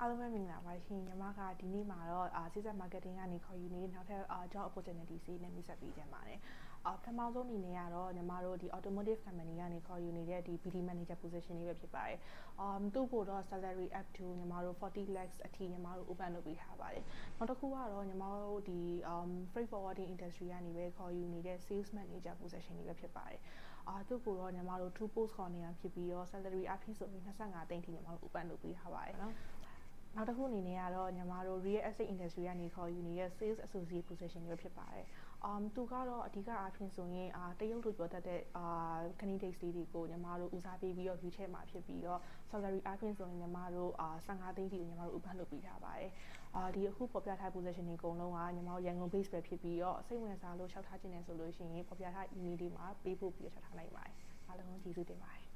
အားလုံးပဲမင်္ဂလာပါရှင်ညီမကဒီနေ့မှာတော့Season Marketing ကနေခေါ်ယူနေနောက်ထပ် job opportunities တွေနဲ့မိတ်ဆက်ပေးခြင်းပါတယ်ပထမဆုံးအနေနဲ့ကတော့ညီမတို့ဒီ automotive company ကနေခေါ်ယူနေတဲ့ဒီ BD manager position လေးပဲဖြစ်ပါတယ်သူ့ကိုတော့ salary up to ညီမတို့40 lakhs အထိညီမတို့ open လုပ်ပေးထားပါတယ်နောက်တစ်ခုကတော့ညီမတို့ဒီ freight forwarding industry ကနေပဲခေါ်ယူနေတဲ့ sales manager position လေးပဲဖြစ်ပါတယ်သူ့ကိုတော့ညီမတို့ two post ခေါ်နေတာဖြစ်ပြီးတော့ salary အဖြစ်ဆိုပြီး25သိန်းထိညီမတို့ open လုပ်ပေးထားပါတယ်နော်နောက်တစ်ခုအနေနဲ့ကတော့ညီမတို့ real estate industry ကနေခေါ်ယူနေတဲ့ sales associate position တွေဖြစ်ပါတယ်သူကတော့အဓိကအားဖြင့်ဆိုရင်တရုတ်လိုပြောတတ်တဲ့candidate တွေကိုညီမတို့ဦးစားပေးပြီးတော့ view ထဲမှာဖြစ်ပြီးတော့ salary အားဖြင့်ဆိုရင်ညီမတို့15သိန်းထိညီမတို့ open လုပ်ပေးထားပါတယ်ဒီအခုပေါ်ပြထား position တွေအကုန်လုံးကညီမတို့ရန်ကုန် base ပဲဖြစ်ပြီးတော့စိတ်ဝင်စားလို့ရှောက်ထားခြင်းနဲ့ဆိုလို့ရှိရင်ပေါ်ပြထား email တွေမှာပေးဖို့ပြီးတော့ချက်ထားနိုင်ပါတယ်အားလုံးကျေးဇူးတင်ပါတယ်